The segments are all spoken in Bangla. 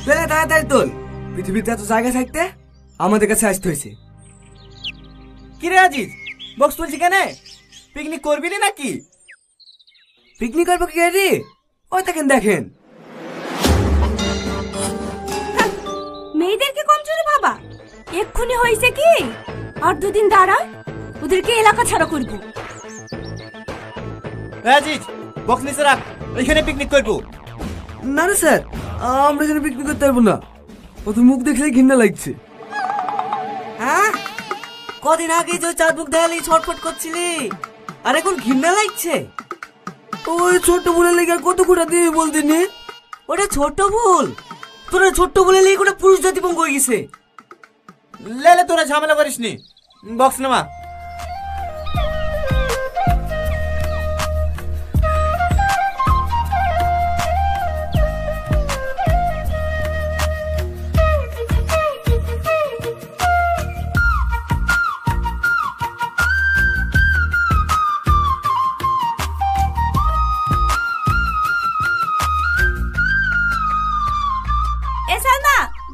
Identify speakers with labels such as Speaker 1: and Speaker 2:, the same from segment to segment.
Speaker 1: তাড়াতাড়ি তোল, পৃথিবীতে এত জায়গা থাকতে আমাদের কাছে আসতে হয়েছে।
Speaker 2: কিরে আজিজ, বক্স তুলছি কেন? পিকনিক করবি না নাকি?
Speaker 1: পিকনিক করবো কি রে? ওই দেখেন দেখেন,
Speaker 3: মেয়েদেরকে কম চলে ভাবা। এক্ষুনি হয়েছে কি, আর দুদিন দাঁড়া, ওদেরকে এলাকা ছাড়া করবো।
Speaker 2: আজিজ, বক্স নিচে রাখ, এখানে পিকনিক করবো।
Speaker 1: না না স্যার, আমরা এখানে পিকনিক করতে পারবো না, ওদের মুখ দেখলে ঘৃণা লাগছে।
Speaker 4: হ্যাঁ, কদিন আগে যে চার মুখ দেখালি ছটফট করছিলি, আর এখন ঘৃণা লাগছে?
Speaker 1: ওই ছোট্ট ভুলের লেগে কত কোটা দিয়ে বলতে নে।
Speaker 4: ওটা ছোট্ট ভুল, তোরা ছোট্ট ভুলের লেগে ওটা পুরুষ জাতি ভঙ্গ হয়ে গেছে।
Speaker 2: লেলে তোরা ঝামেলা করিস নি, বক্স নামা।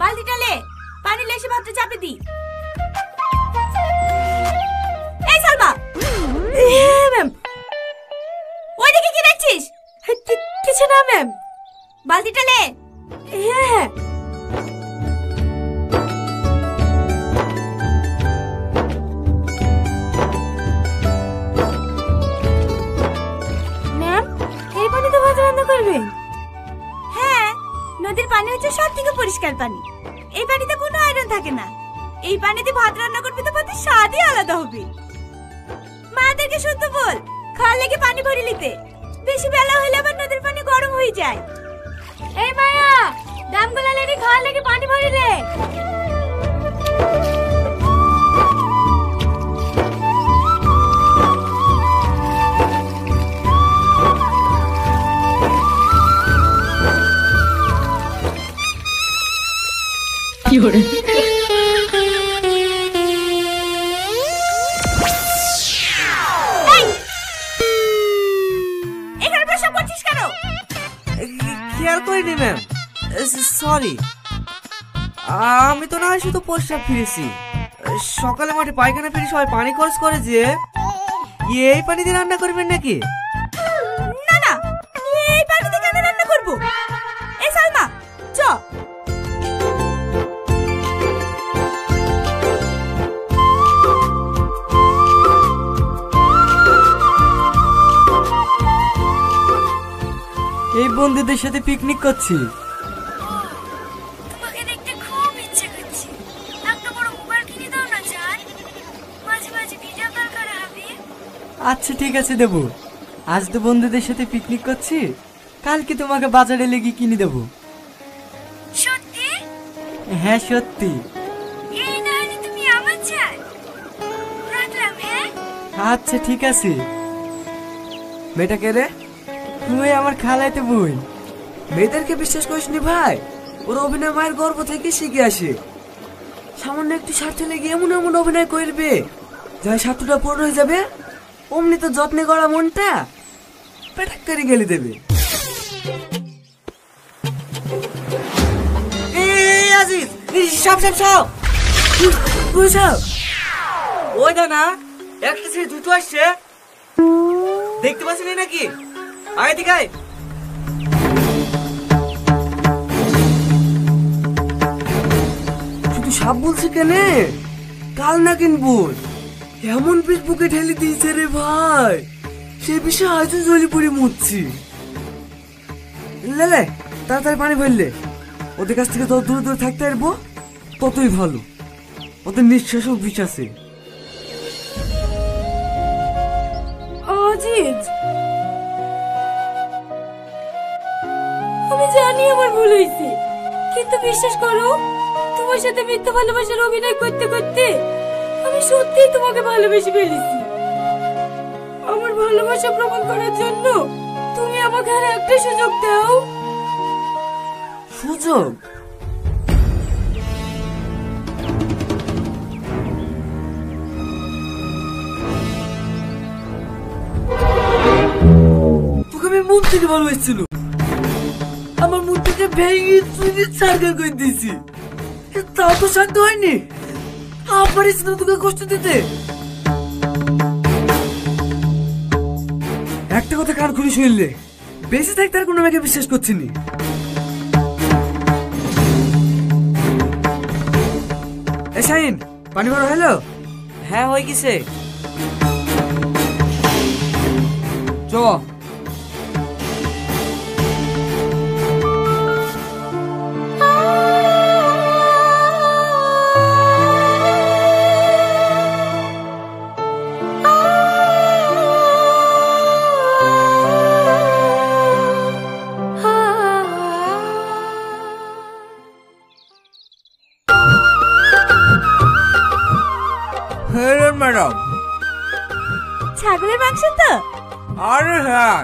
Speaker 3: বালতিটা লে, পানি লেসে ভাতটা চাপে দি। এই সালমা। হ্যাঁ ম্যাম। ওইদিকে কি দেখছিস? কিছু না ম্যাম। বালতিটা লে। হ্যাঁ। ম্যাম, এই পানিতে ভাত রান্না করবেন? হ্যাঁ, নদীর পানি হচ্ছে সবথেকে পরিষ্কার পানি। এই পানিতে কোনো আয়রন থাকে না। এই পানিতে ভাত রান্না করবে তো ভাতের স্বাদই আলাদা হবে। মাদেরকে শুদ্ধ বল, খাওয়ার লেগে পানি ভরে নিতে। বেশি বেলা হলে আবার নদীর পানি গরম হয়ে যায়। এই মায়া, দামগুলা লেগে খাওয়ার লেগে পানি ভরে লে। কি হরে?
Speaker 4: খেয়াল করিনি ম্যাম, সরি। আমি তো না হয় শুধু প্রস্রাব ফিরেছি। সকালে মাঠে পায়খানা ফিরে সবাই পানি খরচ করে যে, এই পানি দিয়ে রান্না করবেন নাকি?
Speaker 3: না না, এই পানিতে কেন রান্না করবো? এই সালমা, চ।
Speaker 4: এই বন্ধুদের সাথে পিকনিক করছি।
Speaker 3: তোমাকে দেখতে খুব ইচ্ছে করছে। একটা বড় মোবাইল কিনে দাও না জান, মাঝে মাঝে ভিডিও কল করা হবে।
Speaker 4: আচ্ছা ঠিক আছে দেবো। আজ তো বন্ধুদের সাথে পিকনিক করছি, কালকে তোমাকে বাজারে লেগে কিনে দেবো।
Speaker 3: সত্যি?
Speaker 4: হ্যাঁ সত্যি।
Speaker 3: এই না হলে তুমি আমার চাই। রাখলাম। হ্যাঁ
Speaker 4: আচ্ছা ঠিক আছে। মেয়েটা কে রে? তুই আমার খালাইতে বোন।
Speaker 1: মেয়েদেরকে বিশ্বাস করিস নি ভাই, ওরা অভিনয় মায়ের গর্ব থেকে শিখে আসে। সামান্য একটু স্বার্থ লেগে এমন এমন অভিনয় করবে, যাই স্বার্থটা পূর্ণ হয়ে যাবে, অমনি তো যত্নে গড়া মনটা পেটাক করে গেলে দেবে।
Speaker 4: এই আজিজ, সব সব সব
Speaker 1: বুঝাও।
Speaker 4: ওই দা না, একটা ছেলে দুটো আসছে, দেখতে পাচ্ছেন নাকি? আগে দিকে
Speaker 1: শুধু সাপ বলছি কেনে, কাল না কিনবো। এমন ফেসবুকে ঠেলে দিয়েছে রে ভাই, সে বিষয়ে আজও জলি পড়ে মরছি। লেলে তাড়াতাড়ি পানি ভরলে, ওদের কাছ থেকে যত দূরে দূরে থাকতে পারবো ততই ভালো। ওদের নিঃশ্বাসও বিষ আছে।
Speaker 3: আজিজ, আমি জানি আমার ভুল হয়েছে, কিন্তু বিশ্বাস করো, তোমার সাথে মিথ্যা ভালোবাসার অভিনয় করতে করতে আমি সত্যিই তোমাকে ভালোবেসে ফেলেছি। আমার ভালোবাসা প্রমাণ করার জন্য তুমি আমাকে আর একটা সুযোগ দাও।
Speaker 1: সুযোগ? তোকে আমি মন থেকে ভালোবেসেছিল, আমার মুখটাকে ভেঙে চুরি সার্কেল করে দিয়েছি, তাও তো শান্ত হয়নি। আবার এসে তোকে কষ্ট দিতে। একটা কথা কান খুলে শুনলে, বেঁচে থাকতে আর কোনো মেয়েকে বিশ্বাস করছি নি। এ শাহিন, পানি ভরা হলো?
Speaker 4: হ্যাঁ হয়ে গেছে।
Speaker 1: চ।
Speaker 2: ম্যাডাম,
Speaker 3: ছাগলের মাংস তো?
Speaker 2: আরে হ্যাঁ,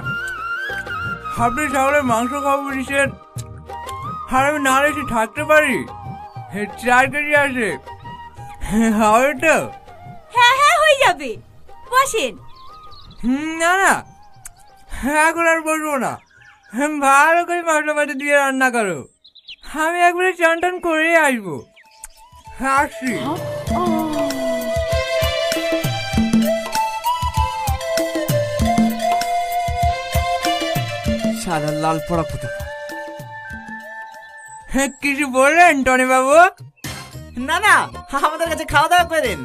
Speaker 2: আপনি ছাগলের মাংস খাবো বলেছেন, আর আমি না এসে থাকতে পারি? 4 কেজি আছে, হবে তো?
Speaker 3: হ্যাঁ হ্যাঁ হয়ে যাবে, বসেন।
Speaker 2: না না, এখন আর বসবো না, ভালো করে মশলা পাতি দিয়ে রান্না করো, আমি একবারে চান টান করে আসবো। আসছি।
Speaker 1: সাদা লাল পড়া কোথাকা।
Speaker 2: কিছু বললেন টনি বাবু? না না, আমাদের কাছে খাওয়া দাওয়া করেন।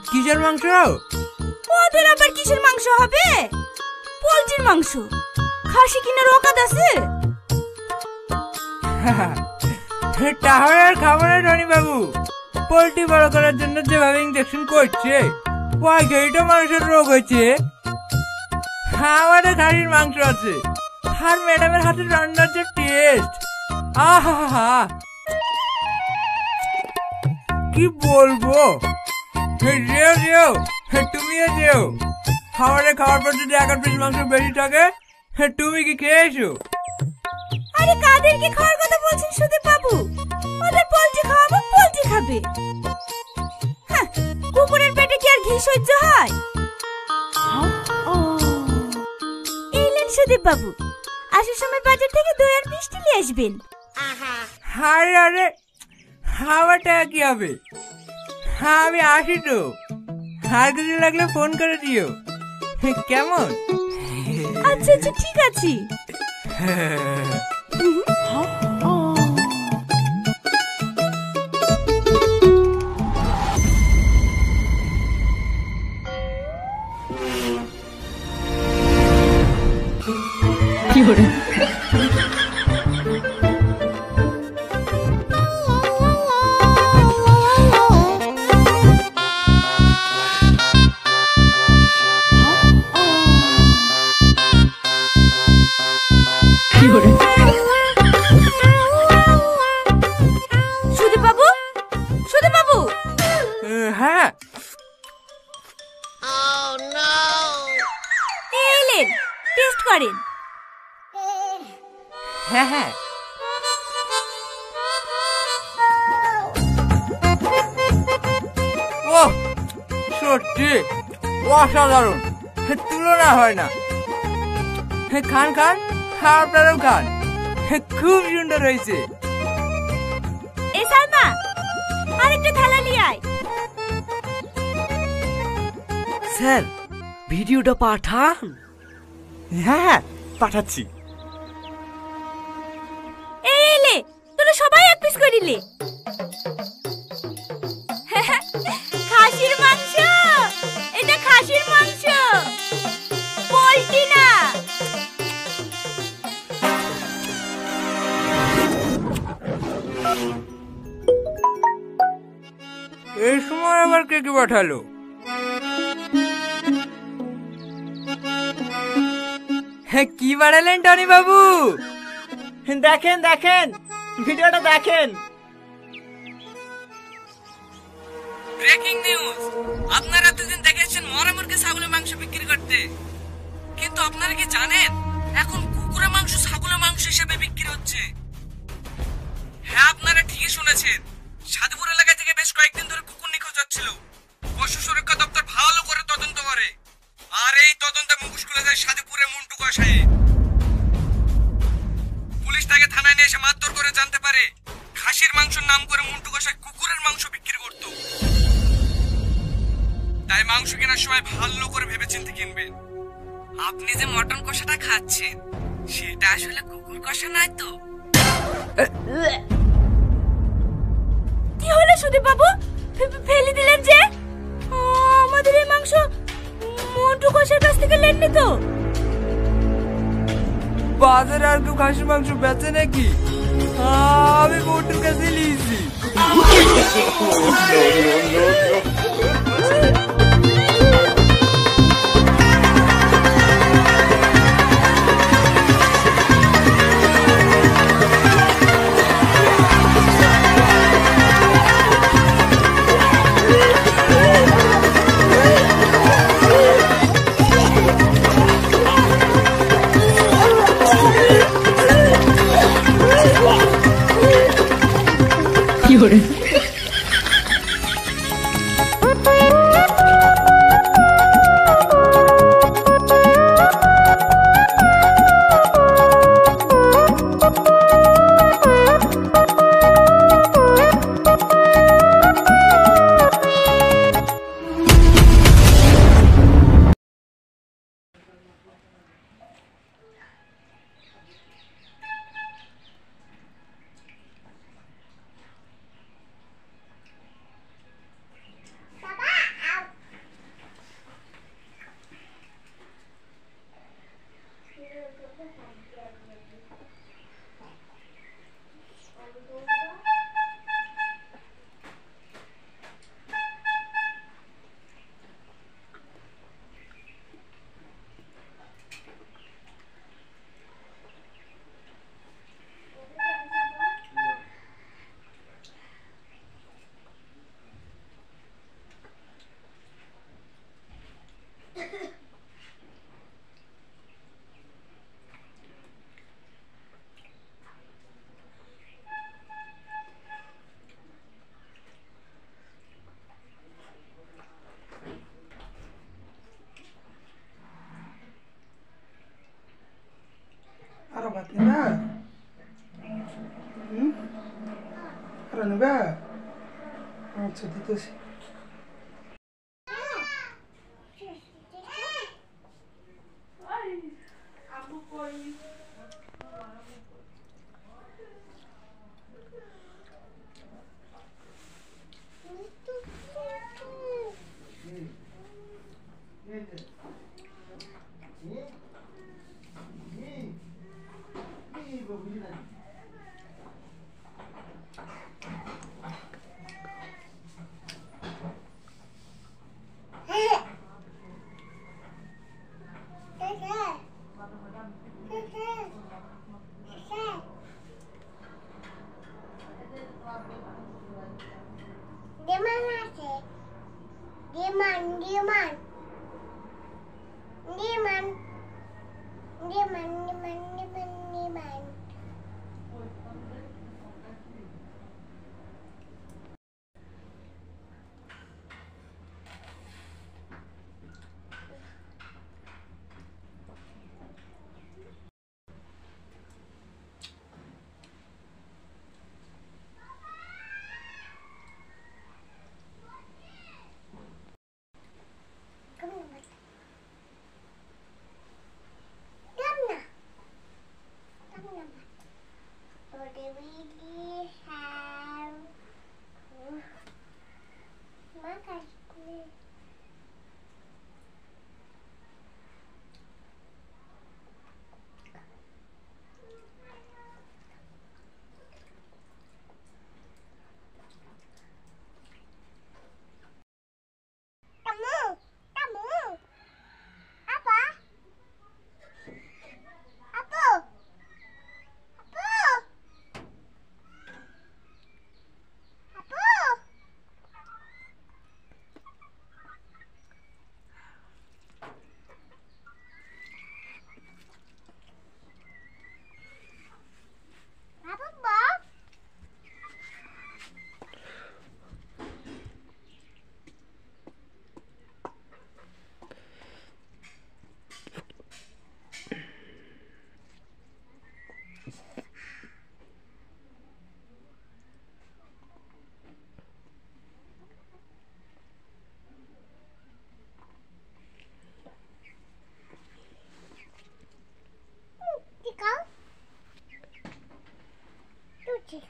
Speaker 2: কিসের মাংস?
Speaker 3: ওদের আবার কিসের মাংস হবে? পোলট্রির মাংস। খাসি কিনার অকাত আছে?
Speaker 2: তাহলে আর খাবো না টনি বাবু, পোলট্রি বড় করার জন্য যেভাবে ইঞ্জেকশন করছে, ওই তো মানুষের রোগ হয়েছে। আমাদের খাসির মাংস আছে, আর ম্যাডামের হাতে রান্নার যে টেস্ট, আহা কি বলবো। যেও যেও, তুমিও যেও, খাবারে খাওয়ার পর যদি 1 পিস মাংস বেশি থাকে, তুমি কি খেয়ে এসো?
Speaker 3: আরে কাদেরকে খাওয়ার কথা বলছেন সুদীপ বাবু? ওদের পোলট্রি খাওয়াবো, পোলট্রি খাবে। হ্যাঁ, কুকুরের পেটে কি আর ঘি সহ্য হয়? এলেন সুদীপ বাবু, আসার সময় বাজার থেকে দই আর মিষ্টি নিয়ে আসবেন।
Speaker 2: আরে আরে, আমার টাকা কি হবে? আমি আসি তো, আর কিছু লাগলে ফোন করে দিও, কেমন?
Speaker 3: আচ্ছা আচ্ছা ঠিক আছে।
Speaker 5: কি হলো?
Speaker 3: সুদীপ বাবু, সুদীপ বাবু।
Speaker 2: হ্যাঁ,
Speaker 3: এলেন, টেস্ট করেন।
Speaker 2: হ্যাঁ হ্যাঁ, ও সত্যি অসাধারণ, তুলনা হয় না। খান খান, আপনারাও খান, খুব সুন্দর হয়েছে।
Speaker 3: এই সালমা, আরেকটা থালা নিয়ে আয়।
Speaker 1: স্যার, ভিডিওটা পাঠান।
Speaker 2: হ্যাঁ হ্যাঁ, পাঠাচ্ছি।
Speaker 3: এলে, তোরা সবাই এক পিস করিলে। খাসির মাংস, এটা খাসির মাংস, পোলট্রি না।
Speaker 2: এই সময় আবার কে কি পাঠালো? কি বাড়ালেন টনি বাবু? দেখেন দেখেন, ভিডিওটা দেখেন।
Speaker 4: ব্রেকিং নিউজ, আপনারা এতদিন দেখেছেন মরা মুরগি ছাগলের মাংস বিক্রি করতে, কিন্তু আপনারা কি জানেন এখন কুকুরের মাংস ছাগলের মাংস হিসেবে বিক্রি হচ্ছে? হ্যাঁ, আপনারা ঠিকই শুনেছেন, সাধুপুর এলাকা থেকে বেশ কয়েকদিন ধরে কুকুর নিখোঁজ হচ্ছিল। পশু সুরক্ষা দপ্তর ভালো করে তদন্ত করে, আর এই তদন্তে মুখোশ খুলে যায় সাধুপুরের মুন্টু কষায়ে। পুলিশ তাকে
Speaker 2: এসে মারধর করে জানতে পারে খাসির মাংসের নাম করে মন্টু কষাই কুকুরের মাংস বিক্রি করত। তাই মাংস কেনার সময় ভালো করে ভেবেচিন্তে কিনবেন। আপনি যে মটন কষাটা খাচ্ছেন সেটা আসলে কুকুর কষা নয় তো।
Speaker 3: কি হলো সুদীপ বাবু, ফেলে দিলেন যে? আমাদের এই মাংস মন্টু কষার কাছ থেকে নেননি তো?
Speaker 2: বাজারে আর কেউ খাসির মাংস বেচে নাকি? আমি মন্টুর কাছে নিয়েছি।
Speaker 5: কি করে?
Speaker 6: আরো ভাত নেবে? আরো নেবে? আচ্ছা দিতেছি।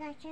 Speaker 7: আছে